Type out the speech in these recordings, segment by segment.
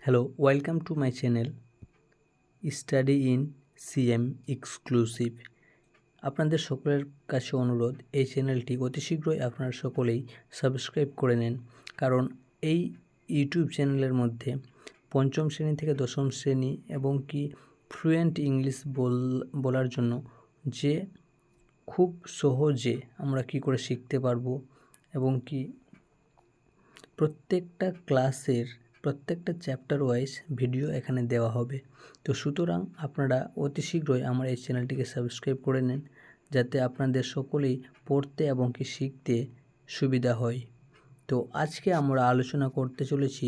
Hello, welcome to my channel study in CM exclusive. আপনাদের সকলের কাছে অনুরোধ, এই চ্যানেলটি অতি শীঘ্রই আপনারা সকলেই সাবস্ক্রাইব করে নেন, কারণ এই ইউটিউব চ্যানেলের মধ্যে পঞ্চম শ্রেণী থেকে দশম শ্রেণী এবং কি ফ্লুয়েন্ট ইংলিশ বলার জন্য যে খুব সহজে আমরা কি করে শিখতে পারবো এবং কি প্রত্যেকটা ক্লাসের প্রত্যেকটা চ্যাপ্টার ওয়াইজ ভিডিও এখানে দেওয়া হবে। তো সুতরাং আপনারা অতি শীঘ্রই আমার এই চ্যানেলটিকে সাবস্ক্রাইব করে নেন, যাতে আপনাদের সকলেই পড়তে এবং কি শিখতে সুবিধা হয়। তো আজকে আমরা আলোচনা করতে চলেছি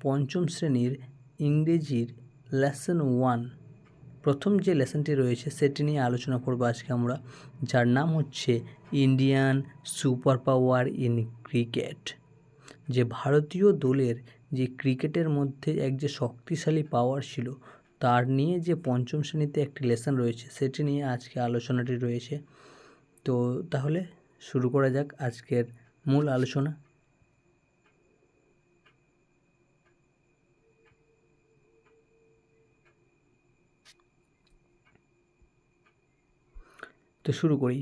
পঞ্চম শ্রেণীর ইংরেজির লেসন 1। প্রথম যে লেসনটি রয়েছে সেটি নিয়ে আলোচনা করব আজকে আমরা, যার নাম হচ্ছে Indian super power in cricket. যে ভারতীয় দলের যে ক্রিকেটের মধ্যে এক যে শক্তিশালী পাওয়ার ছিল, তার নিয়ে যে পঞ্চম শ্রেণীতে একটি লেসন রয়েছে সেটি নিয়ে আজকে আলোচনাটি রয়েছে। তো তাহলে শুরু করা যাক আজকের মূল আলোচনা। তো শুরু করি।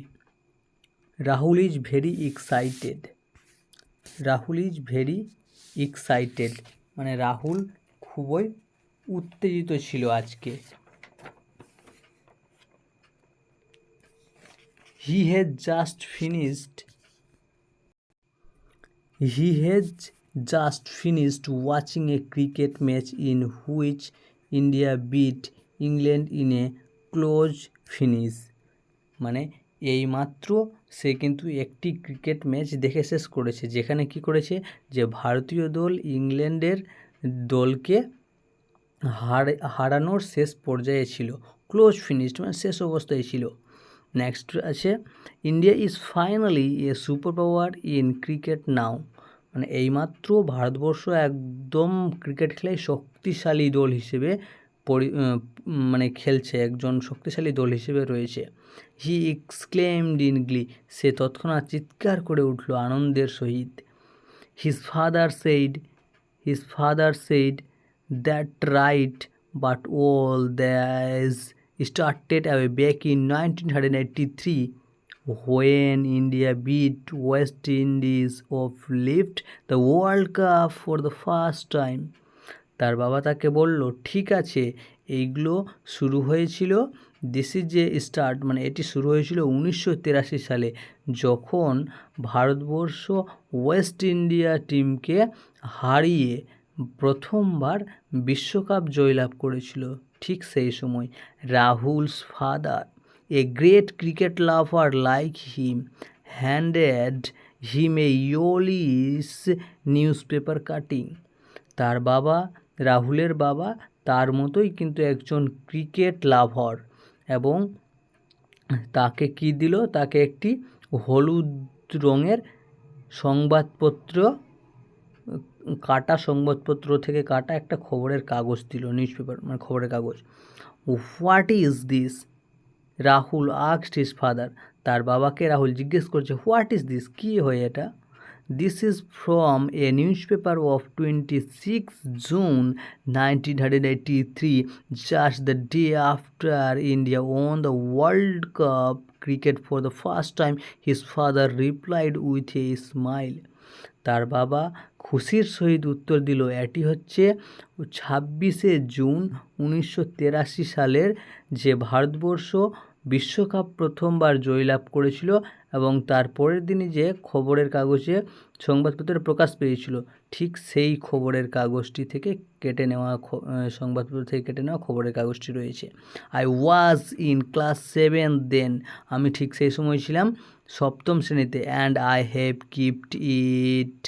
Rahul is very excited. Rahul is very excited মানে রাহুল খুবই উত্তেজিত ছিল আজকে। He has just finished watching a cricket match in which India beat England in a close finish। মানে এইমাত্র সে কিন্তু একটি ক্রিকেট ম্যাচ দেখে শেষ করেছে, যেখানে কি করেছে, যে ভারতীয় দল ইংল্যান্ডের দলকে হারানোর শেষ পর্যায়ে ছিল। ক্লোজ ফিনিশড মানে শেষ অবস্থায় ছিল। নেক্সট আছে India is finally a superpower in cricket now. মানে এইমাত্র ভারতবর্ষ একদম ক্রিকেট খেলায় শক্তিশালী দল হিসেবে মানে খেলছে, একজন শক্তিশালী দল হিসেবে রয়েছে। হি এক্সক্লেমড ইন গ্লি, সে তৎক্ষণাৎ চিৎকার করে উঠল আনন্দের সহিত। His father said that right, but all this started away back in 1983 when India beat West Indies of lift the World Cup for the first time। তার বাবা তাকে বলল, ঠিক আছে, এইগুলো শুরু হয়েছিল, দিস ইজ যে স্টার্ট মানে এটি শুরু হয়েছিল 1983 সালে, যখন ভারতবর্ষ ওয়েস্ট ইন্ডিয়া টিমকে হারিয়ে প্রথমবার বিশ্বকাপ জয়লাভ করেছিল। ঠিক সেই সময় Rahul's father, a great cricket lover like him, handed him a yellowish newspaper cutting. তার বাবা, রাহুলের বাবা তার মতোই কিন্তু একজন ক্রিকেট লাভার, এবং তাকে কি দিল, তাকে একটি হলুদ রঙের সংবাদপত্র, কাটা সংবাদপত্র থেকে কাটা একটা খবরের কাগজ দিল, নিউজ পেপার মানে খবরের কাগজ। What is this, Rahul asked his father. তার বাবাকে রাহুল জিজ্ঞেস করছে, হোয়াট ইজ দিস, কী হয় এটা? This is from a news paper of 26 June 1983, just the day after India won the world cup cricket for the first time, his father replied with a smile. তার বাবা খুশির সহিত উত্তর দিল, এটি হচ্ছে 26শে জুন 1983 সালের, যে ভারতবর্ষ বিশ্বকাপ প্রথমবার জয়লাভ করেছিল, এবং তার পরের দিনই যে খবরের কাগজে সংবাদপত্রে প্রকাশ পেয়েছিল, ঠিক সেই খবরের কাগজটি থেকে কেটে নেওয়া, সংবাদপত্র থেকে কেটে নেওয়া খবরের কাগজটি রয়েছে। I was in class 7 then, আমি ঠিক সেই সময় ছিলাম সপ্তম শ্রেণীতে। And I have keeped it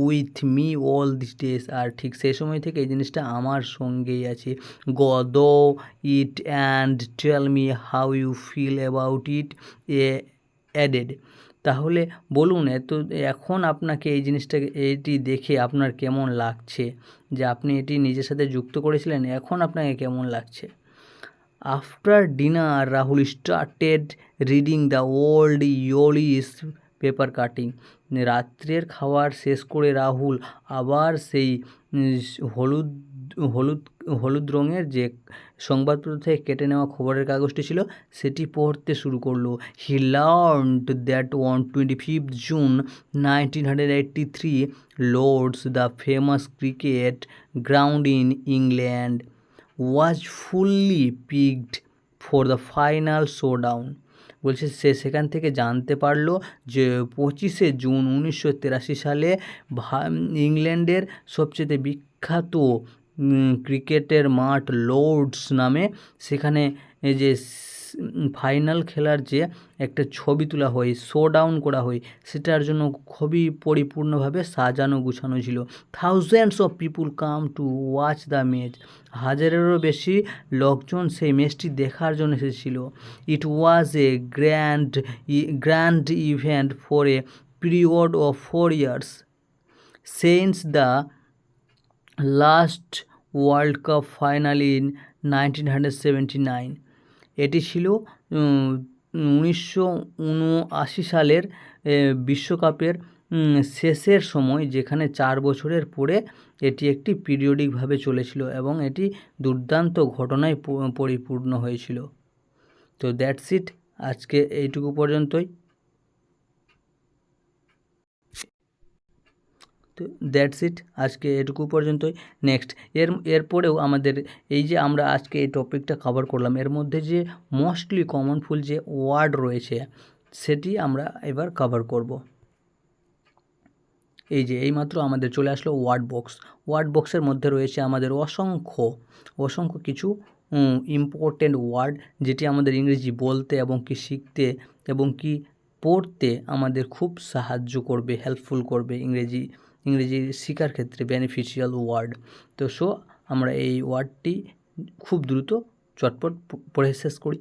with me all this days, আর ঠিক সেই সময় থেকে এই জিনিসটা আমার সঙ্গেই আছে। Go do it and tell me how you feel about it, added. তাহলে বলুন, এখন আপনাকে এই জিনিসটাকে, এইটি দেখে আপনার কেমন লাগছে, যে আপনি এটি নিজের সাথে যুক্ত করেছিলেন, এখন আপনাকে কেমন লাগছে? After dinner Rahul started reading the old yellowish paper cutting. রাত্রের খাবার শেষ করে রাহুল আবার সেই হলুদ হলুদ হলুদ রঙের যে সংবাদপত্র থেকে কেটে নেওয়া খবরের কাগজটি ছিল সেটি পড়তে শুরু করলো। He learned that on 25th June 1983 Lord's, the famous cricket ground in England, was fully picked for the final showdown. বলছে সে সেখান থেকে জানতে পারলো যে 25শে জুন 1983 সালে ইংল্যান্ডের সবচেয়ে বিখ্যাত ক্রিকেটের মাঠ লর্ডস নামে সেখানে এই যে ফাইনাল খেলার যে একটা ছবি তোলা হয়, শোডাউন করা হয়, সেটার জন্য খুবই পরিপূর্ণভাবে সাজানো গুছানো ছিল। Thousands of people come to watch the match, হাজারেরও বেশি লোকজন সেই ম্যাচটি দেখার জন্য এসেছিল। It was a grand event for a period of 4 years since the last world cup final in 1979। এটি ছিল 1979 সালের বিশ্বকাপের শেষের সময়, যেখানে 4 বছরের পরে এটি একটি পিরিয়ডিকভাবে চলেছিল এবং এটি দুর্দান্ত ঘটনায় পরিপূর্ণ হয়েছিল। তো দ্যাটস ইট, আজকে এইটুকু পর্যন্তই। তো দ্যাটস ইট, আজকে এটুকু পর্যন্তই। নেক্সট এরপরেও আমাদের এই যে আমরা আজকে এই টপিকটা কভার করলাম, এর মধ্যে যে মোস্টলি কমনফুল যে ওয়ার্ড রয়েছে সেটি আমরা এবার কভার করব। এই যে এইমাত্র আমাদের চলে আসলো ওয়ার্ড বক্সের মধ্যে রয়েছে আমাদের অসংখ্য কিছু ইম্পর্টেন্ট ওয়ার্ড, যেটি আমাদের ইংরেজি বলতে এবং কি শিখতে এবং কি পড়তে আমাদের খুব সাহায্য করবে, হেল্পফুল করবে ইংরেজি শেখার ক্ষেত্রে বেনিফিশিয়াল ওয়ার্ড। তো আমরা এই ওয়ার্ডটি খুব দ্রুত চটপট পড়ে শেষ করি।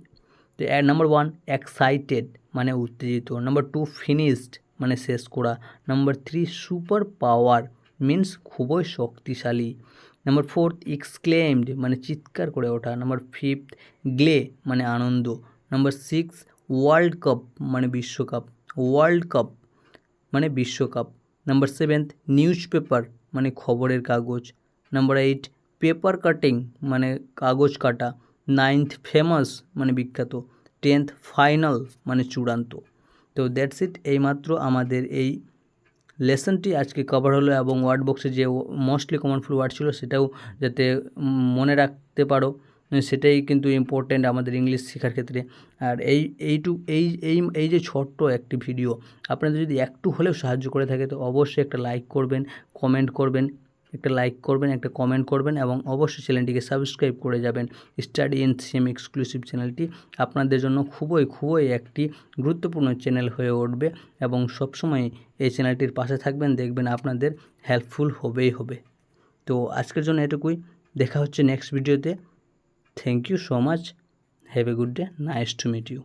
তো নাম্বার 1 এক্সাইটেড মানে উত্তেজিত, নাম্বার 2 ফিনিশড মানে শেষ করা, নাম্বার 3 সুপার পাওয়ার মিন্স খুবই শক্তিশালী, নাম্বার 4 এক্সক্লেমড মানে চিৎকার করে ওঠা, নাম্বার 5 গ্লে মানে আনন্দ, নাম্বার 6 ওয়ার্ল্ড কাপ মানে বিশ্বকাপ, নাম্বার 7 নিউজ পেপার মানে খবরের কাগজ, নাম্বার 8 পেপার কাটিং মানে কাগজ কাটা, 9th ফেমাস মানে বিখ্যাত, 10th ফাইনাল মানে চূড়ান্ত। তো দ্যাটস ইট, এইমাত্র আমাদের এই লেসনটি আজকে কভার হলো এবং ওয়ার্ড বক্সে যে মোস্টলি কমনফুল ওয়ার্ড ছিল সেটাও যাতে মনে রাখতে পারো, সেটাই কিন্তু ইম্পর্ট্যান্ট আমাদের ইংলিশ শেখার ক্ষেত্রে। আর এই যে ছোট্ট একটি ভিডিও আপনাদের যদি একটু হলেও সাহায্য করে থাকে তো অবশ্যই একটা লাইক করবেন, একটা কমেন্ট করবেন এবং অবশ্যই চ্যানেলটিকে সাবস্ক্রাইব করে যাবেন। স্টাডি ইন সেম এক্সক্লুসিভ চ্যানেলটি আপনাদের জন্য খুবই একটি গুরুত্বপূর্ণ চ্যানেল হয়ে উঠবে এবং সবসময় এই চ্যানেলটির পাশে থাকবেন, দেখবেন আপনাদের হেল্পফুল হবে। তো আজকের জন্য এটুকুই, দেখা হচ্ছে নেক্সট ভিডিওতে। Thank you so much, have a good day, nice to meet you.